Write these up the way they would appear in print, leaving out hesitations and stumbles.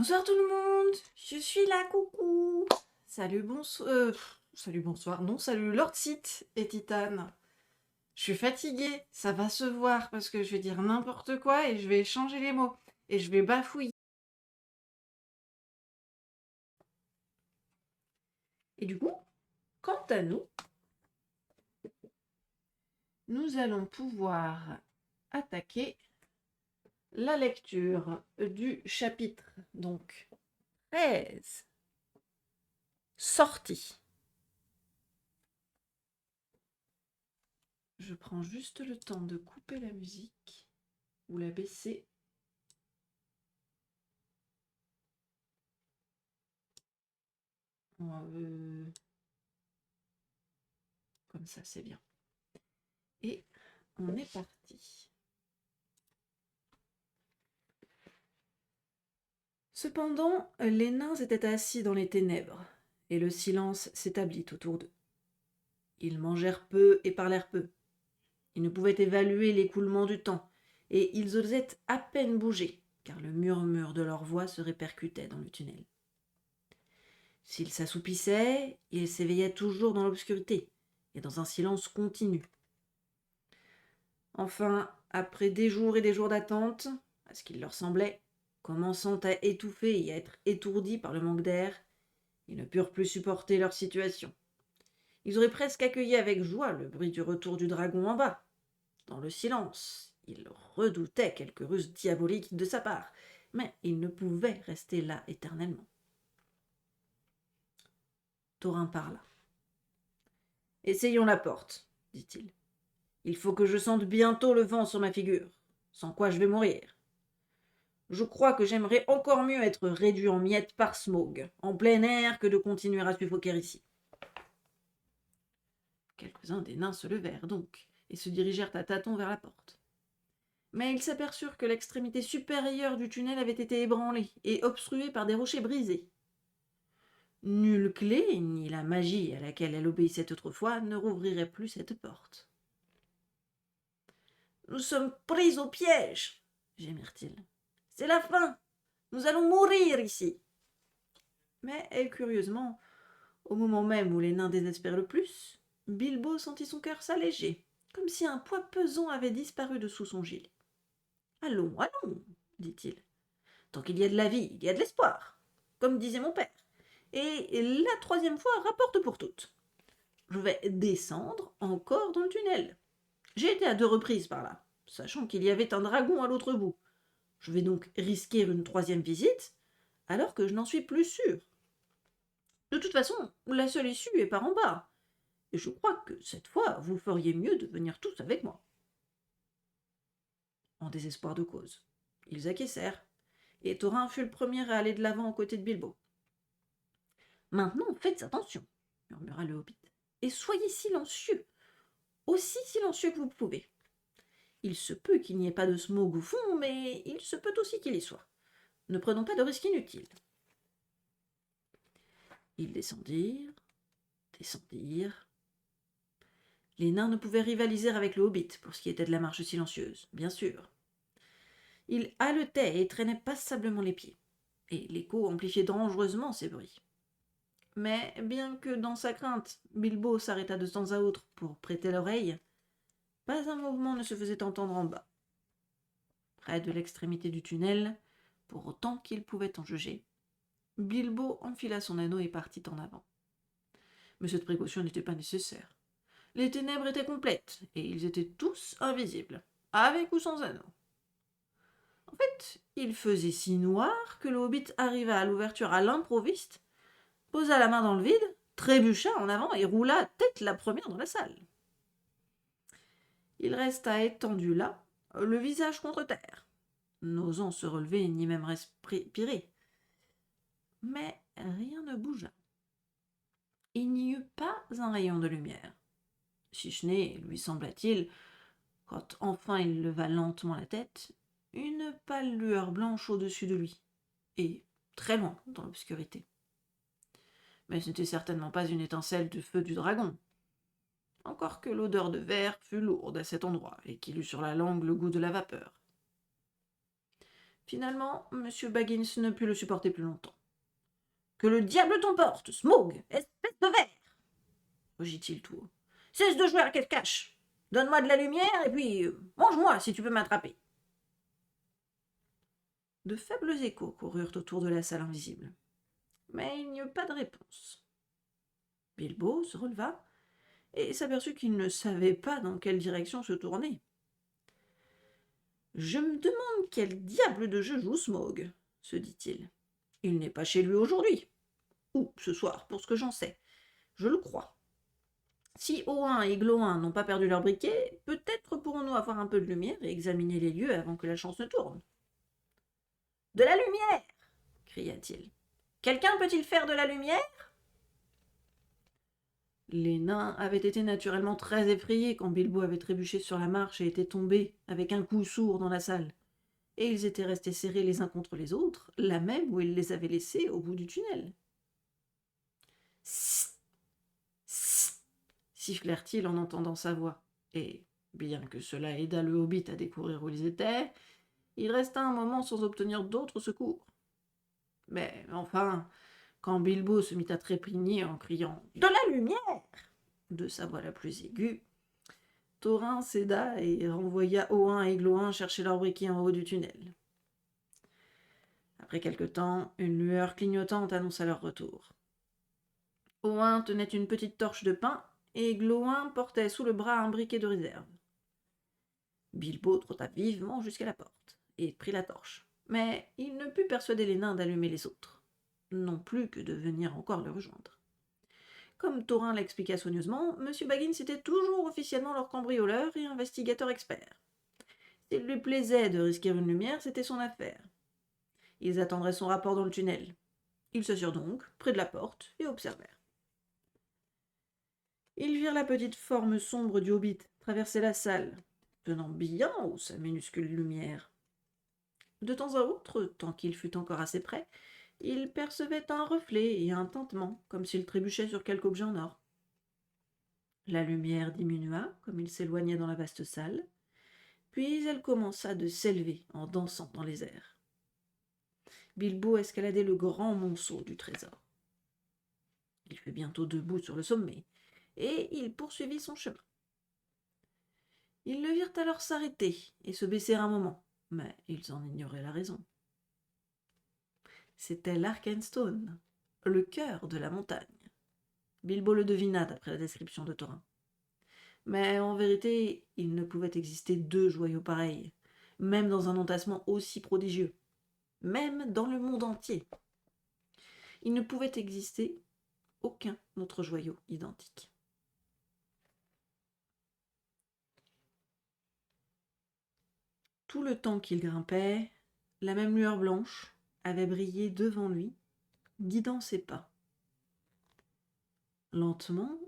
Bonsoir tout le monde, je suis là, coucou. Salut, bonsoir. Salut, bonsoir. Non, salut Lord Sith et Titane. Je suis fatiguée, ça va se voir parce que je vais dire n'importe quoi et je vais changer les mots. Et je vais bafouiller. Et du coup, quant à nous, nous allons pouvoir attaquer la lecture du chapitre, donc 13. Sortie. Je prends juste le temps de couper la musique ou la baisser. Comme ça, c'est bien. Et on est parti. Cependant, les nains étaient assis dans les ténèbres, et le silence s'établit autour d'eux. Ils mangèrent peu et parlèrent peu. Ils ne pouvaient évaluer l'écoulement du temps, et ils osaient à peine bouger, car le murmure de leur voix se répercutait dans le tunnel. S'ils s'assoupissaient, ils s'éveillaient toujours dans l'obscurité, et dans un silence continu. Enfin, après des jours et des jours d'attente, à ce qu'il leur semblait, commençant à étouffer et à être étourdis par le manque d'air, ils ne purent plus supporter leur situation. Ils auraient presque accueilli avec joie le bruit du retour du dragon en bas. Dans le silence, ils redoutaient quelque ruse diabolique de sa part, mais ils ne pouvaient rester là éternellement. Thorin parla. « Essayons la porte, dit-il. Il faut que je sente bientôt le vent sur ma figure, sans quoi je vais mourir. Je crois que j'aimerais encore mieux être réduit en miettes par Smaug, en plein air, que de continuer à suffoquer ici. » Quelques-uns des nains se levèrent donc, et se dirigèrent à tâtons vers la porte. Mais ils s'aperçurent que l'extrémité supérieure du tunnel avait été ébranlée et obstruée par des rochers brisés. Nulle clé, ni la magie à laquelle elle obéissait autrefois, ne rouvrirait plus cette porte. « Nous sommes pris au piège, gémirent-ils. C'est la fin. Nous allons mourir ici. » Mais, curieusement, au moment même où les nains désespèrent le plus, Bilbo sentit son cœur s'alléger, comme si un poids pesant avait disparu dessous son gilet. « Allons, allons, dit-il. Tant qu'il y a de la vie, il y a de l'espoir, comme disait mon père. Et la troisième fois rapporte pour toutes. Je vais descendre encore dans le tunnel. J'ai été à 2 reprises par là, sachant qu'il y avait un dragon à l'autre bout. Je vais donc risquer une troisième visite, alors que je n'en suis plus sûr. De toute façon, la seule issue est par en bas. Et je crois que cette fois, vous feriez mieux de venir tous avec moi. » En désespoir de cause, ils acquiescèrent, et Thorin fut le premier à aller de l'avant aux côtés de Bilbo. « Maintenant, faites attention, murmura le hobbit, et soyez silencieux, aussi silencieux que vous pouvez. Il se peut qu'il n'y ait pas de Smaug au fond, mais il se peut aussi qu'il y soit. Ne prenons pas de risques inutiles. » Ils descendirent. Les nains ne pouvaient rivaliser avec le hobbit pour ce qui était de la marche silencieuse, bien sûr. Ils haletaient et traînaient passablement les pieds, et l'écho amplifiait dangereusement ces bruits. Mais bien que dans sa crainte, Bilbo s'arrêta de temps à autre pour prêter l'oreille, pas un mouvement ne se faisait entendre en bas. Près de l'extrémité du tunnel, pour autant qu'il pouvait en juger, Bilbo enfila son anneau et partit en avant. Mais cette précaution n'était pas nécessaire. Les ténèbres étaient complètes, et ils étaient tous invisibles, avec ou sans anneau. En fait, il faisait si noir que le hobbit arriva à l'ouverture à l'improviste, posa la main dans le vide, trébucha en avant et roula tête la première dans la salle. Il resta étendu là, le visage contre terre, n'osant se relever ni même respirer. Mais rien ne bougea. Il n'y eut pas un rayon de lumière, si ce n'est, lui sembla-t-il, quand enfin il leva lentement la tête, une pâle lueur blanche au-dessus de lui, et très loin dans l'obscurité. Mais ce n'était certainement pas une étincelle du feu du dragon, encore que l'odeur de verre fût lourde à cet endroit, et qu'il eût sur la langue le goût de la vapeur. Finalement, M. Baggins ne put le supporter plus longtemps. « Que le diable t'emporte, Smaug, espèce de verre !» rugit-il tout haut. « Cesse de jouer à cache-cache. Donne-moi de la lumière et puis mange-moi si tu peux m'attraper. » De faibles échos coururent autour de la salle invisible, mais il n'y eut pas de réponse. Bilbo se releva et s'aperçut qu'il ne savait pas dans quelle direction se tourner. « Je me demande quel diable de jeu joue Smaug, se dit-il. Il n'est pas chez lui aujourd'hui. Ou ce soir, pour ce que j'en sais. Je le crois. Si Oin et Gloin n'ont pas perdu leur briquet, peut-être pourrons-nous avoir un peu de lumière et examiner les lieux avant que la chance ne tourne. »« De la lumière !» cria-t-il. « Quelqu'un peut-il faire de la lumière ?» Les nains avaient été naturellement très effrayés quand Bilbo avait trébuché sur la marche et était tombé avec un coup sourd dans la salle. Et ils étaient restés serrés les uns contre les autres, là même où il les avait laissés au bout du tunnel. « Sst ! Sst !» sifflèrent-ils en entendant sa voix. Et, bien que cela aidât le hobbit à découvrir où ils étaient, il resta un moment sans obtenir d'autres secours. Mais enfin, quand Bilbo se mit à trépigner en criant « De la lumière !» de sa voix la plus aiguë, Thorin céda et renvoya Oin et Gloin chercher leur briquet en haut du tunnel. Après quelque temps, une lueur clignotante annonça leur retour. Oin tenait une petite torche de pain et Gloin portait sous le bras un briquet de réserve. Bilbo trotta vivement jusqu'à la porte et prit la torche, mais il ne put persuader les nains d'allumer les autres, non plus que de venir encore le rejoindre. Comme Thorin l'expliqua soigneusement, M. Baggins était toujours officiellement leur cambrioleur et investigateur expert. S'il lui plaisait de risquer une lumière, c'était son affaire. Ils attendraient son rapport dans le tunnel. Ils s'assirent donc près de la porte et observèrent. Ils virent la petite forme sombre du hobbit traverser la salle, tenant bien haut sa minuscule lumière. De temps à autre, tant qu'il fut encore assez près, il percevait un reflet et un tintement, comme s'il trébuchait sur quelque objet en or. La lumière diminua, comme il s'éloignait dans la vaste salle, puis elle commença de s'élever en dansant dans les airs. Bilbo escaladait le grand monceau du trésor. Il fut bientôt debout sur le sommet, et il poursuivit son chemin. Ils le virent alors s'arrêter et se baisser un moment, mais ils en ignoraient la raison. C'était l'Arkenstone, le cœur de la montagne. Bilbo le devina d'après la description de Thorin. Mais en vérité, il ne pouvait exister deux joyaux pareils, même dans un entassement aussi prodigieux, même dans le monde entier. Il ne pouvait exister aucun autre joyau identique. Tout le temps qu'il grimpait, la même lueur blanche avait brillé devant lui, guidant ses pas. Lentement,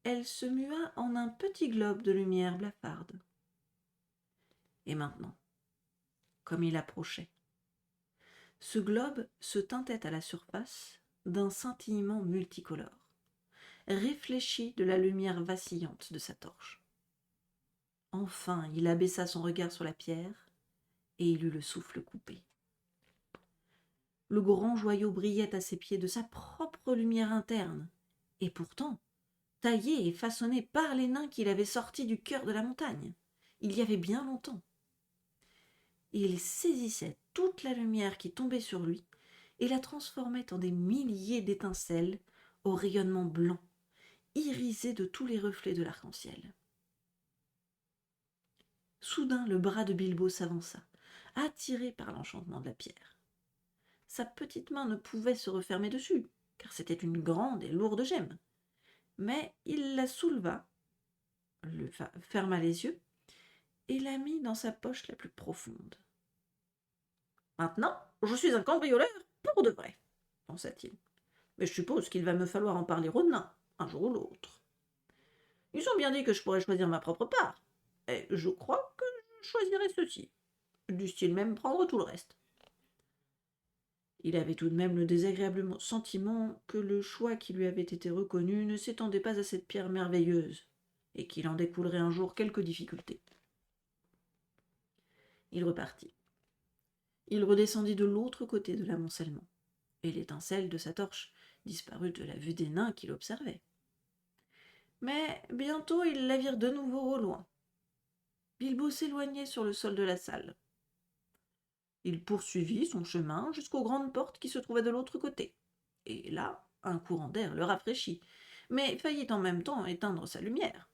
elle se mua en un petit globe de lumière blafarde. Et maintenant, comme il approchait, ce globe se teintait à la surface d'un scintillement multicolore, réfléchi de la lumière vacillante de sa torche. Enfin, il abaissa son regard sur la pierre, et il eut le souffle coupé. Le grand joyau brillait à ses pieds de sa propre lumière interne, et pourtant taillé et façonné par les nains qu'il avait sortis du cœur de la montagne, il y avait bien longtemps. Il saisissait toute la lumière qui tombait sur lui et la transformait en des milliers d'étincelles au rayonnement blanc, irisé de tous les reflets de l'arc-en-ciel. Soudain, le bras de Bilbo s'avança, attiré par l'enchantement de la pierre. Sa petite main ne pouvait se refermer dessus, car c'était une grande et lourde gemme. Mais il la souleva, ferma les yeux et la mit dans sa poche la plus profonde. « Maintenant, je suis un cambrioleur pour de vrai, » pensa-t-il. « Mais je suppose qu'il va me falloir en parler aux nains, un jour ou l'autre. Ils ont bien dit que je pourrais choisir ma propre part, et je crois que je choisirai ceci, dussent-ils même prendre tout le reste. » Il avait tout de même le désagréable sentiment que le choix qui lui avait été reconnu ne s'étendait pas à cette pierre merveilleuse, et qu'il en découlerait un jour quelques difficultés. Il repartit. Il redescendit de l'autre côté de l'amoncellement, et l'étincelle de sa torche disparut de la vue des nains qui l'observaient. Mais bientôt ils la virent de nouveau au loin. Bilbo s'éloignait sur le sol de la salle. Il poursuivit son chemin jusqu'aux grandes portes qui se trouvaient de l'autre côté. Et là, un courant d'air le rafraîchit, mais faillit en même temps éteindre sa lumière.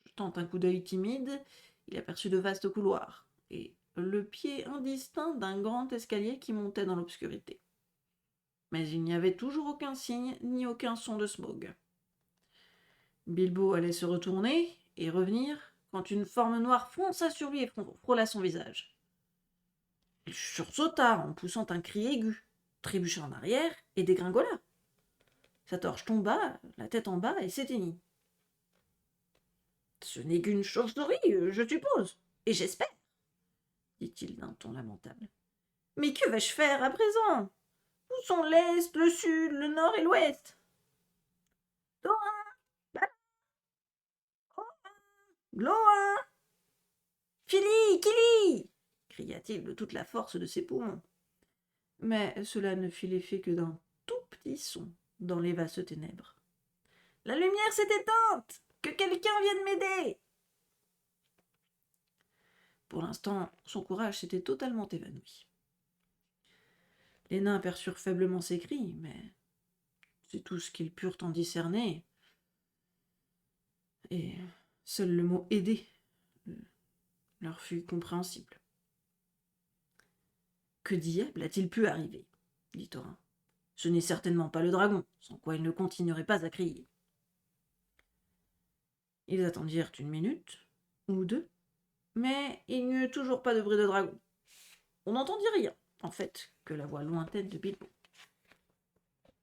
Jetant un coup d'œil timide, il aperçut de vastes couloirs, et le pied indistinct d'un grand escalier qui montait dans l'obscurité. Mais il n'y avait toujours aucun signe ni aucun son de Smaug. Bilbo allait se retourner et revenir quand une forme noire fonça sur lui et frôla son visage. Il sursauta en poussant un cri aigu, trébucha en arrière et dégringola. Sa torche tomba, la tête en bas, et s'éteignit. « Ce n'est qu'une chauve-souris, je suppose, et j'espère, dit-il d'un ton lamentable. Mais que vais-je faire à présent? Où sont l'Est, le Sud, le Nord et l'Ouest? Dorin, Balin, Gloin, Fili, Kili, cria-t-il de toute la force de ses poumons. Mais cela ne fit l'effet que d'un tout petit son dans les vastes ténèbres. « La lumière s'est éteinte! Que quelqu'un vienne m'aider !» Pour l'instant, son courage s'était totalement évanoui. Les nains aperçurent faiblement ses cris, mais c'est tout ce qu'ils purent en discerner. Et seul le mot « aider » leur fut compréhensible. « Que diable a-t-il pu arriver ?» dit Thorin. « Ce n'est certainement pas le dragon, sans quoi il ne continuerait pas à crier. » Ils attendirent une minute, ou deux, mais il n'y eut toujours pas de bruit de dragon. On n'entendit rien, en fait, que la voix lointaine de Bilbo.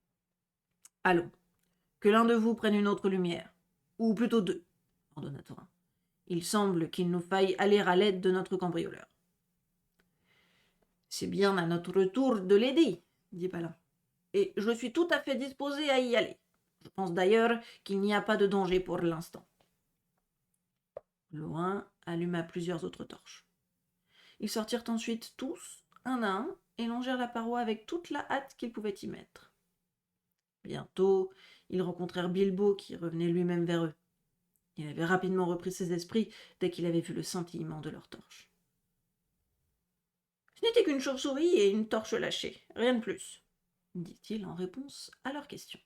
« Allons, que l'un de vous prenne une autre lumière, ou plutôt deux, » ordonna Thorin. « Il semble qu'il nous faille aller à l'aide de notre cambrioleur. »« C'est bien à notre tour de l'aider, » dit Balin, « et je suis tout à fait disposé à y aller. Je pense d'ailleurs qu'il n'y a pas de danger pour l'instant. » Loin alluma plusieurs autres torches. Ils sortirent ensuite tous, un à un, et longèrent la paroi avec toute la hâte qu'ils pouvaient y mettre. Bientôt, ils rencontrèrent Bilbo qui revenait lui-même vers eux. Il avait rapidement repris ses esprits dès qu'il avait vu le scintillement de leurs torches. « Ce n'était qu'une chauve-souris et une torche lâchée, rien de plus, » dit-il en réponse à leurs questions.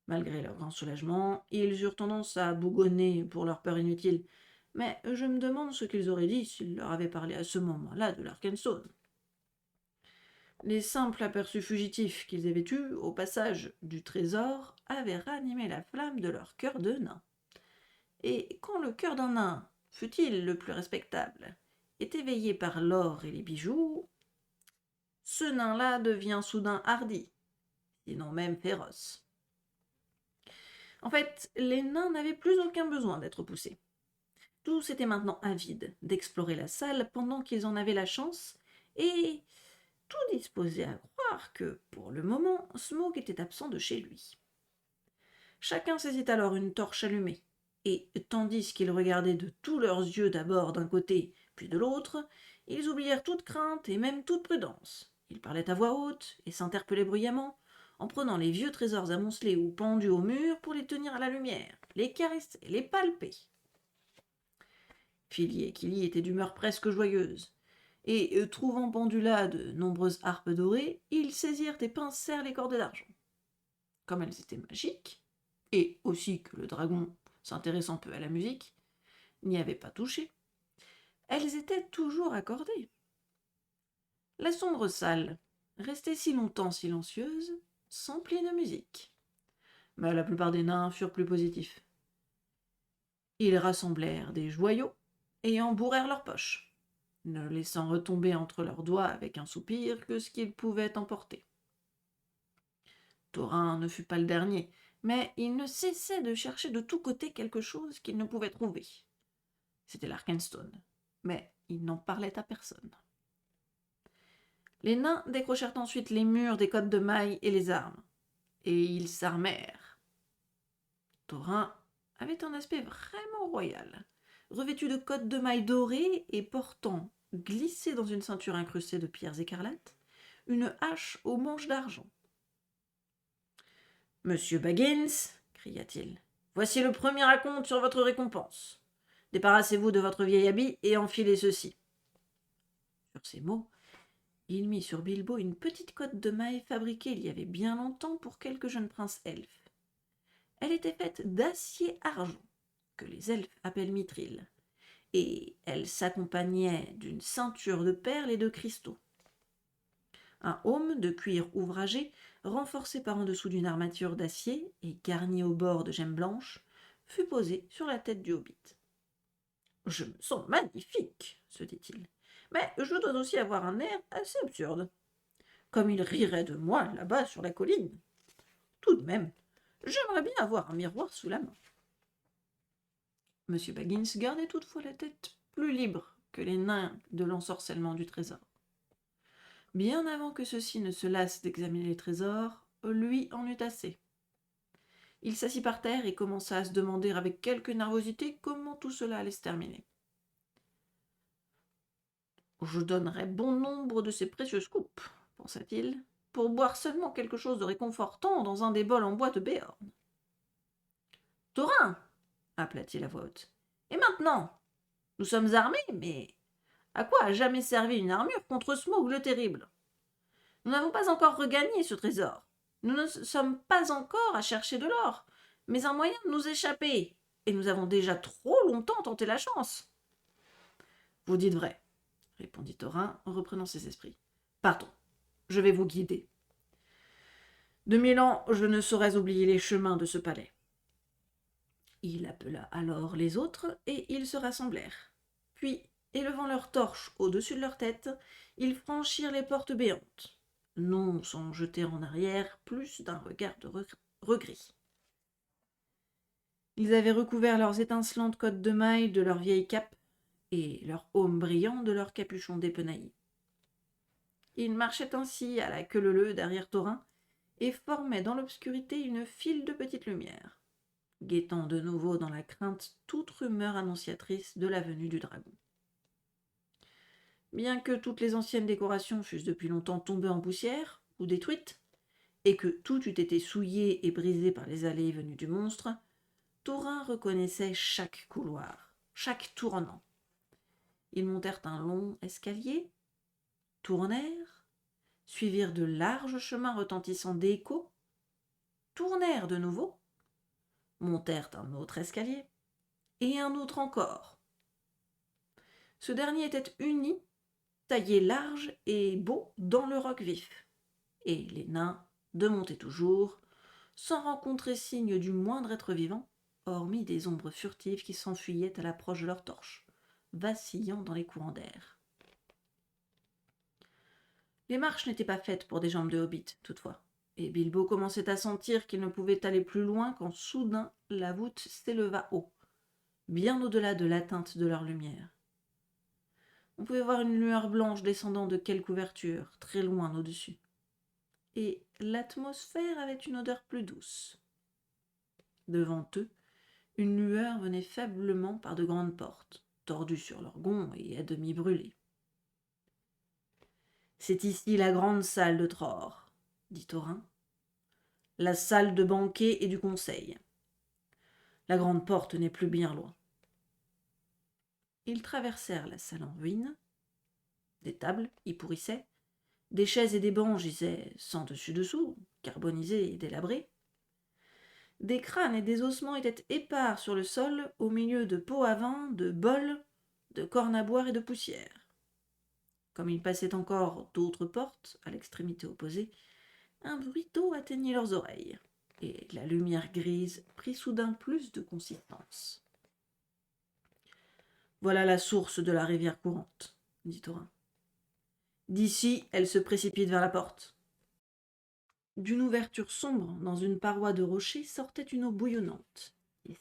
Malgré leur grand soulagement, ils eurent tendance à bougonner pour leur peur inutile, mais je me demande ce qu'ils auraient dit s'ils leur avaient parlé à ce moment-là de l'Arkenstone. Les simples aperçus fugitifs qu'ils avaient eus au passage du trésor avaient ranimé la flamme de leur cœur de nain. Et quand le cœur d'un nain, fût-il le plus respectable, est éveillé par l'or et les bijoux, ce nain-là devient soudain hardi, sinon même féroce. En fait, les nains n'avaient plus aucun besoin d'être poussés. Tous étaient maintenant avides d'explorer la salle pendant qu'ils en avaient la chance, et tout disposés à croire que, pour le moment, Smaug était absent de chez lui. Chacun saisit alors une torche allumée, et tandis qu'ils regardaient de tous leurs yeux d'abord d'un côté, puis de l'autre, ils oublièrent toute crainte et même toute prudence. Ils parlaient à voix haute et s'interpellaient bruyamment, en prenant les vieux trésors amoncelés ou pendus au mur pour les tenir à la lumière, les caresser, les palper. Fili et Kili étaient d'humeur presque joyeuse, et, trouvant pendues là de nombreuses harpes dorées, ils saisirent et pincèrent les cordes d'argent. Comme elles étaient magiques, et aussi que le dragon, s'intéressant peu à la musique, n'y avait pas touché, elles étaient toujours accordées. La sombre salle restait si longtemps silencieuse, s'emplit de musique. Mais la plupart des nains furent plus positifs. Ils rassemblèrent des joyaux et embourrèrent leurs poches, ne laissant retomber entre leurs doigts avec un soupir que ce qu'ils pouvaient emporter. Thorin ne fut pas le dernier, mais il ne cessait de chercher de tous côtés quelque chose qu'il ne pouvait trouver. C'était l'Arkenstone, mais il n'en parlait à personne. Les nains décrochèrent ensuite les murs des cottes de mailles et les armes, et ils s'armèrent. Thorin avait un aspect vraiment royal, revêtu de cottes de mailles dorées et portant, glissait dans une ceinture incrustée de pierres écarlates une hache au manche d'argent. « Monsieur Baggins, cria-t-il, voici le premier acompte sur votre récompense. Débarrassez-vous de votre vieil habit et enfilez ceci. » Sur ces mots, il mit sur Bilbo une petite cotte de mailles fabriquée il y avait bien longtemps pour quelque jeune prince elfe. Elle était faite d'acier argent, que les elfes appellent mithril, et elle s'accompagnait d'une ceinture de perles et de cristaux. Un aume de cuir ouvragé, renforcé par en dessous d'une armature d'acier et garni au bord de gemmes blanches, fut posé sur la tête du hobbit. « Je me sens magnifique, se dit-il, mais je dois aussi avoir un air assez absurde. Comme il rirait de moi là-bas sur la colline. Tout de même, j'aimerais bien avoir un miroir sous la main. » M. Baggins gardait toutefois la tête plus libre que les nains de l'ensorcellement du trésor. Bien avant que ceux-ci ne se lassent d'examiner les trésors, lui en eut assez. Il s'assit par terre et commença à se demander avec quelque nervosité comment tout cela allait se terminer. « Je donnerais bon nombre de ces précieuses coupes, pensa-t-il, pour boire seulement quelque chose de réconfortant dans un des bols en bois de Béorn. « Thorin !» appela-t-il à voix haute. « Et maintenant ? Nous sommes armés, mais à quoi a jamais servi une armure contre Smaug le terrible ? Nous n'avons pas encore regagné ce trésor. Nous ne sommes pas encore à chercher de l'or, mais un moyen de nous échapper, et nous avons déjà trop longtemps tenté la chance. »« Vous dites vrai, » répondit Thorin en reprenant ses esprits. « Partons, je vais vous guider. De 1000 ans, je ne saurais oublier les chemins de ce palais. » Il appela alors les autres, et ils se rassemblèrent. Puis, élevant leurs torches au-dessus de leur tête, ils franchirent les portes béantes, non sans jeter en arrière plus d'un regard de regret. Ils avaient recouvert leurs étincelantes cottes de mailles de leurs vieilles capes et leurs aumes brillants de leurs capuchons dépenaillés. Ils marchaient ainsi à la queue leu-leu derrière Thorin et formaient dans l'obscurité une file de petites lumières, guettant de nouveau dans la crainte toute rumeur annonciatrice de la venue du dragon. Bien que toutes les anciennes décorations fussent depuis longtemps tombées en poussière ou détruites, et que tout eût été souillé et brisé par les allées venues du monstre, Thorin reconnaissait chaque couloir, chaque tournant. Ils montèrent un long escalier, tournèrent, suivirent de larges chemins retentissant d'échos, tournèrent de nouveau, montèrent un autre escalier, et un autre encore. Ce dernier était uni, taillé large et beau dans le roc vif, et les nains demontaient toujours, sans rencontrer signe du moindre être vivant, hormis des ombres furtives qui s'enfuyaient à l'approche de leurs torches, vacillant dans les courants d'air. Les marches n'étaient pas faites pour des jambes de hobbit, toutefois, et Bilbo commençait à sentir qu'il ne pouvait aller plus loin quand soudain la voûte s'éleva haut, bien au-delà de l'atteinte de leur lumière. On pouvait voir une lueur blanche descendant de quelque ouverture, très loin au-dessus. Et l'atmosphère avait une odeur plus douce. Devant eux, une lueur venait faiblement par de grandes portes, tordues sur leurs gonds et à demi brûlées. « C'est ici la grande salle de Tror, » dit Thorin. « La salle de banquet et du conseil. La grande porte n'est plus bien loin. » Ils traversèrent la salle en ruine. Des tables y pourrissaient, des chaises et des bancs gisaient sans dessus-dessous, carbonisés et délabrés. Des crânes et des ossements étaient épars sur le sol, au milieu de pots à vin, de bols, de cornes à boire et de poussière. Comme il passait encore d'autres portes, à l'extrémité opposée, un bruit atteignit leurs oreilles, et la lumière grise prit soudain plus de consistance. « Voilà la source de la rivière courante, » dit Thorin. « D'ici, elle se précipite vers la porte. » D'une ouverture sombre dans une paroi de rocher sortait une eau bouillonnante, et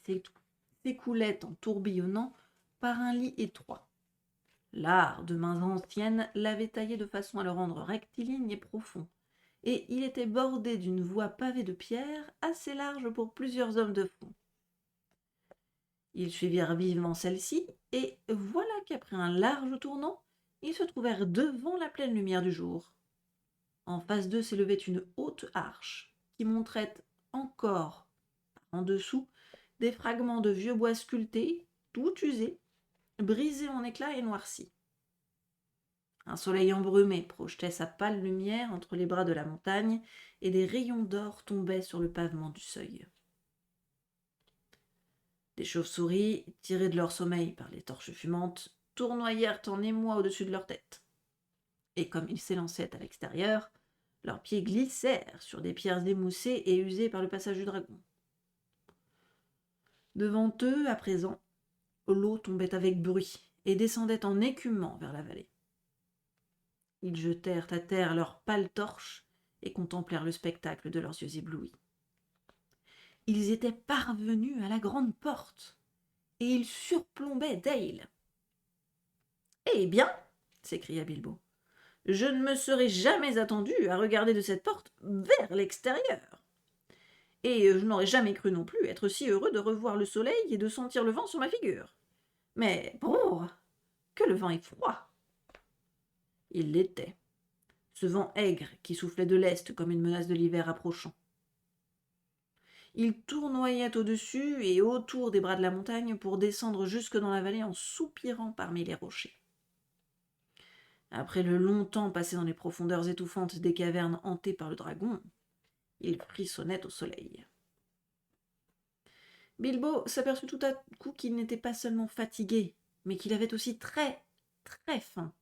s'écoulait en tourbillonnant par un lit étroit. L'art de mains anciennes l'avait taillé de façon à le rendre rectiligne et profond, et il était bordé d'une voie pavée de pierres assez large pour plusieurs hommes de front. Ils suivirent vivement celle-ci, et voilà qu'après un large tournant, ils se trouvèrent devant la pleine lumière du jour. En face d'eux s'élevait une haute arche qui montrait encore, en dessous, des fragments de vieux bois sculptés, tout usés, brisés en éclats et noircis. Un soleil embrumé projetait sa pâle lumière entre les bras de la montagne et des rayons d'or tombaient sur le pavement du seuil. Des chauves-souris, tirées de leur sommeil par les torches fumantes, tournoyèrent en émoi au-dessus de leur tête. Et comme ils s'élançaient à l'extérieur, leurs pieds glissèrent sur des pierres émoussées et usées par le passage du dragon. Devant eux, à présent, l'eau tombait avec bruit et descendait en écumant vers la vallée. Ils jetèrent à terre leurs pâles torches et contemplèrent le spectacle de leurs yeux éblouis. Ils étaient parvenus à la grande porte, et ils surplombaient Dale. « Eh bien, s'écria Bilbo, je ne me serais jamais attendu à regarder de cette porte vers l'extérieur. Et je n'aurais jamais cru non plus être si heureux de revoir le soleil et de sentir le vent sur ma figure. Mais, brrr, que le vent est froid !» Il l'était, ce vent aigre qui soufflait de l'est comme une menace de l'hiver approchant. Il tournoyait au-dessus et autour des bras de la montagne pour descendre jusque dans la vallée en soupirant parmi les rochers. Après le long temps passé dans les profondeurs étouffantes des cavernes hantées par le dragon, il frissonnait au soleil. Bilbo s'aperçut tout à coup qu'il n'était pas seulement fatigué, mais qu'il avait aussi très, très faim.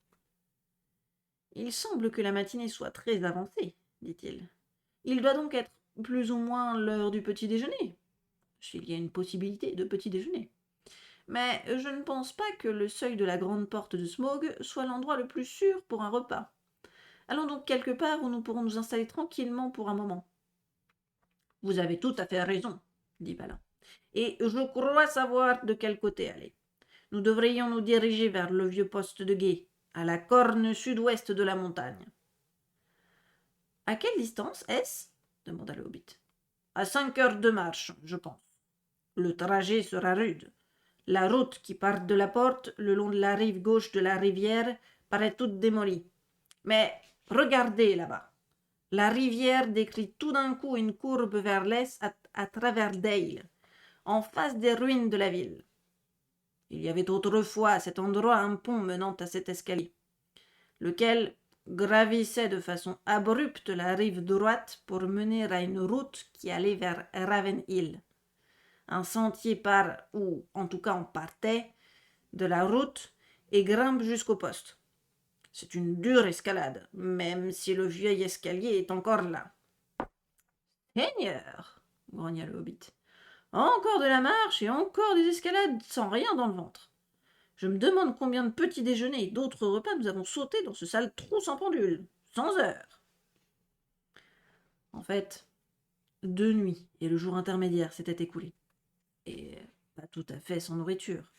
« Il semble que la matinée soit très avancée, dit-il. Il doit donc être plus ou moins l'heure du petit déjeuner, s'il y a une possibilité de petit déjeuner. Mais je ne pense pas que le seuil de la grande porte de Smaug soit l'endroit le plus sûr pour un repas. Allons donc quelque part où nous pourrons nous installer tranquillement pour un moment. »« Vous avez tout à fait raison, dit Balin, et je crois savoir de quel côté aller. Nous devrions nous diriger vers le vieux poste de guet, à la corne sud-ouest de la montagne. »« À quelle distance est-ce » demanda le hobbit. « À 5 heures de marche, je pense. Le trajet sera rude. La route qui part de la porte, le long de la rive gauche de la rivière, paraît toute démolie. Mais regardez là-bas. La rivière décrit tout d'un coup une courbe vers l'est à travers Dale, en face des ruines de la ville. Il y avait autrefois à cet endroit un pont menant à cet escalier, lequel gravissait de façon abrupte la rive droite pour mener à une route qui allait vers Ravenhill. Un sentier part, ou en tout cas on partait, de la route et grimpe jusqu'au poste. C'est une dure escalade, même si le vieil escalier est encore là. »« Seigneur !» grogna le hobbit. « Encore de la marche et encore des escalades sans rien dans le ventre. Je me demande combien de petits déjeuners et d'autres repas nous avons sauté dans ce sale trou sans pendule, sans heure. » En fait, 2 nuits et le jour intermédiaire s'étaient écoulés. Et pas tout à fait sans nourriture,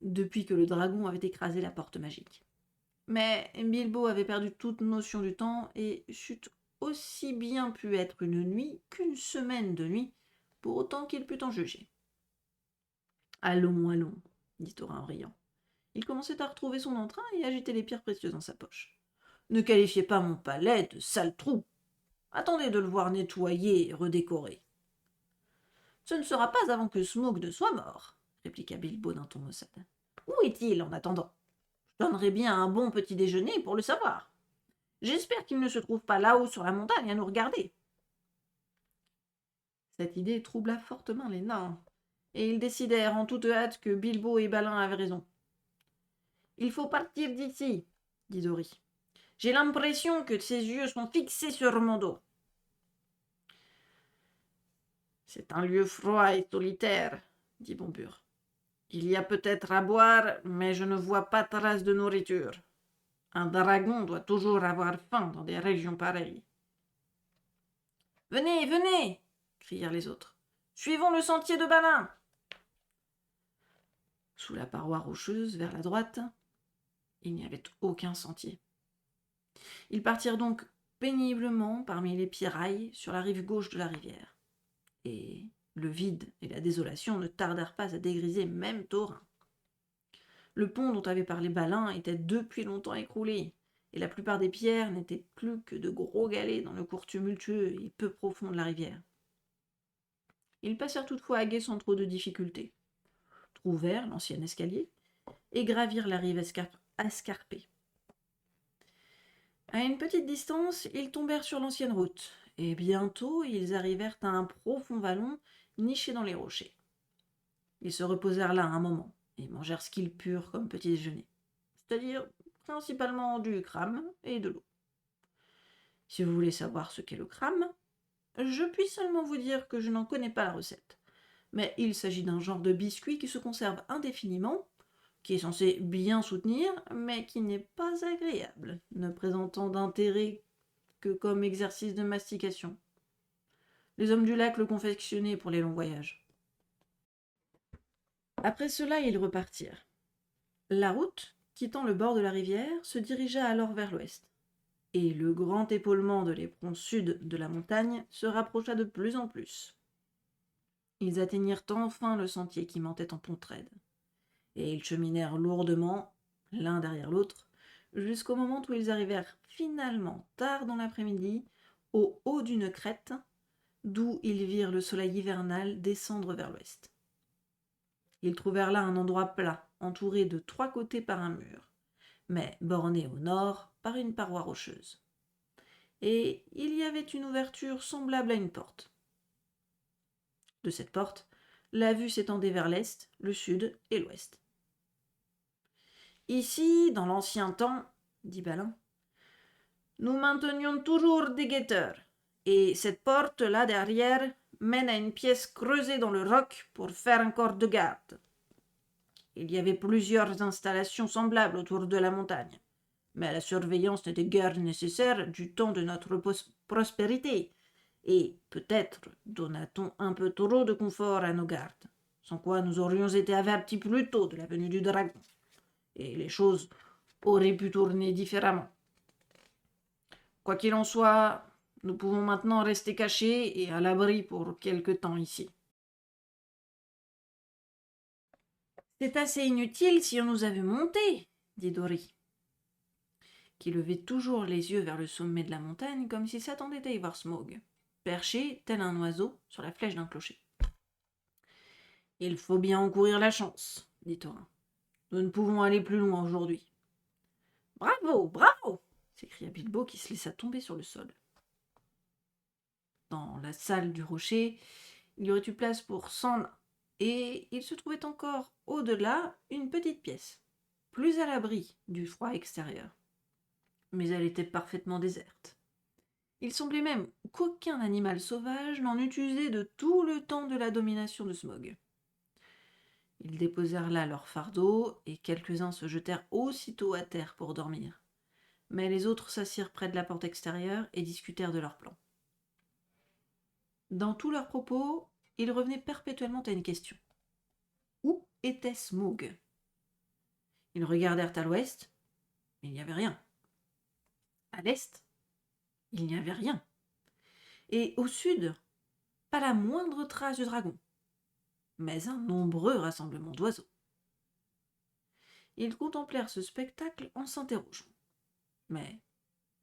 depuis que le dragon avait écrasé la porte magique. Mais Bilbo avait perdu toute notion du temps et c'eût aussi bien pu être une nuit qu'une semaine de nuit, pour autant qu'il pût en juger. « Allons, allons, dit Thorin en riant. Il commençait à retrouver son entrain et agitait les pierres précieuses dans sa poche. Ne qualifiez pas mon palais de sale trou. Attendez de le voir nettoyé et redécoré. »« Ce ne sera pas avant que Smaug ne soit mort, répliqua Bilbo d'un ton maussade. Où est-il en attendant ? Je donnerais bien un bon petit déjeuner pour le savoir. J'espère qu'il ne se trouve pas là-haut sur la montagne à nous regarder. » Cette idée troubla fortement les nains, et ils décidèrent en toute hâte que Bilbo et Balin avaient raison. « Il faut partir d'ici, » dit Dori. « J'ai l'impression que ses yeux sont fixés sur mon dos. »« C'est un lieu froid et solitaire, » dit Bombur. « Il y a peut-être à boire, mais je ne vois pas trace de nourriture. Un dragon doit toujours avoir faim dans des régions pareilles. »« Venez, venez !» crièrent les autres. « Suivons le sentier de Balin !» Sous la paroi rocheuse, vers la droite, il n'y avait aucun sentier. Ils partirent donc péniblement parmi les pierrailles sur la rive gauche de la rivière. Et le vide et la désolation ne tardèrent pas à dégriser même Thorin. Le pont dont avait parlé Balin était depuis longtemps écroulé, et la plupart des pierres n'étaient plus que de gros galets dans le cours tumultueux et peu profond de la rivière. Ils passèrent toutefois à gué sans trop de difficultés, trouvèrent l'ancien escalier, et gravirent la rive escarpée. À une petite distance, ils tombèrent sur l'ancienne route, et bientôt ils arrivèrent à un profond vallon niché dans les rochers. Ils se reposèrent là un moment, et mangèrent ce qu'ils purent comme petit déjeuner, c'est-à-dire principalement du crâme et de l'eau. Si vous voulez savoir ce qu'est le crâme, je puis seulement vous dire que je n'en connais pas la recette, mais il s'agit d'un genre de biscuit qui se conserve indéfiniment, qui est censé bien soutenir, mais qui n'est pas agréable, ne présentant d'intérêt que comme exercice de mastication. Les hommes du lac le confectionnaient pour les longs voyages. Après cela, ils repartirent. La route, quittant le bord de la rivière, se dirigea alors vers l'ouest, et le grand épaulement de l'éperon sud de la montagne se rapprocha de plus en plus. Ils atteignirent enfin le sentier qui montait en pente raide, et ils cheminèrent lourdement, l'un derrière l'autre, jusqu'au moment où ils arrivèrent finalement, tard dans l'après-midi, au haut d'une crête, d'où ils virent le soleil hivernal descendre vers l'ouest. Ils trouvèrent là un endroit plat, entouré de 3 côtés par un mur, mais borné au nord par une paroi rocheuse. Et il y avait une ouverture semblable à une porte. De cette porte, la vue s'étendait vers l'est, le sud et l'ouest. Ici, dans l'ancien temps, dit Balin, nous maintenions toujours des guetteurs, et cette porte là derrière mène à une pièce creusée dans le roc pour faire un corps de garde. Il y avait plusieurs installations semblables autour de la montagne, mais la surveillance n'était guère nécessaire du temps de notre prospérité, et peut-être donna-t-on un peu trop de confort à nos gardes, sans quoi nous aurions été avertis plus tôt de la venue du dragon, et les choses auraient pu tourner différemment. Quoi qu'il en soit, nous pouvons maintenant rester cachés et à l'abri pour quelque temps ici. C'est assez inutile si on nous avait montés, dit Dory, qui levait toujours les yeux vers le sommet de la montagne comme s'il s'attendait à y voir Smaug, perché tel un oiseau sur la flèche d'un clocher. Il faut bien en courir la chance, dit Thorin. Nous ne pouvons aller plus loin aujourd'hui. Bravo, bravo, s'écria Bilbo qui se laissa tomber sur le sol. Dans la salle du rocher, il y aurait eu place pour 100 nains, et il se trouvait encore au-delà une petite pièce, plus à l'abri du froid extérieur. Mais elle était parfaitement déserte. Il semblait même qu'aucun animal sauvage n'en eût usé de tout le temps de la domination de Smaug. Ils déposèrent là leur fardeau, et quelques-uns se jetèrent aussitôt à terre pour dormir. Mais les autres s'assirent près de la porte extérieure et discutèrent de leurs plans. Dans tous leurs propos, ils revenaient perpétuellement à une question. Où était Smaug ? Ils regardèrent à l'ouest, mais il n'y avait rien. À l'est, il n'y avait rien. Et au sud, pas la moindre trace du dragon, mais un nombreux rassemblement d'oiseaux. Ils contemplèrent ce spectacle en s'interrogeant. Mais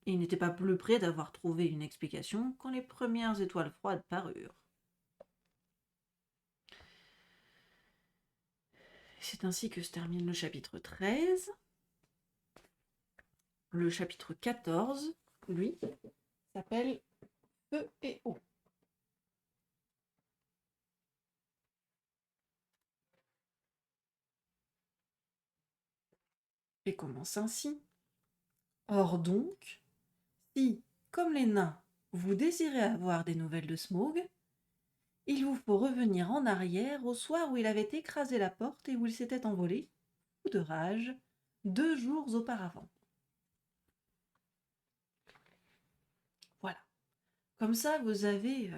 ils n'étaient pas plus près d'avoir trouvé une explication quand les premières étoiles froides parurent. C'est ainsi que se termine le chapitre 13. Le chapitre 14, lui, s'appelle Feu et eau. Et commence ainsi. Or donc, si, comme les nains, vous désirez avoir des nouvelles de Smaug, il vous faut revenir en arrière au soir où il avait écrasé la porte et où il s'était envolé, fou de rage, 2 jours auparavant. Voilà. Comme ça, vous avez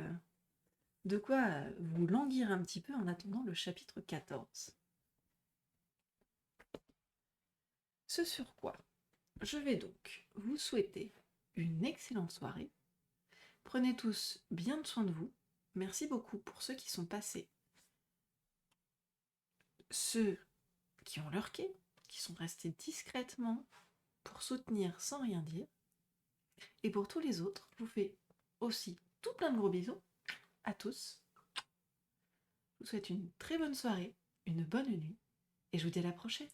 de quoi vous languir un petit peu en attendant le chapitre 14. Ce sur quoi je vais donc vous souhaiter une excellente soirée. Prenez tous bien soin de vous. Merci beaucoup pour ceux qui sont passés. Ceux qui ont lurké, qui sont restés discrètement pour soutenir sans rien dire. Et pour tous les autres, je vous fais aussi tout plein de gros bisous à tous. Je vous souhaite une très bonne soirée, une bonne nuit, et je vous dis à la prochaine.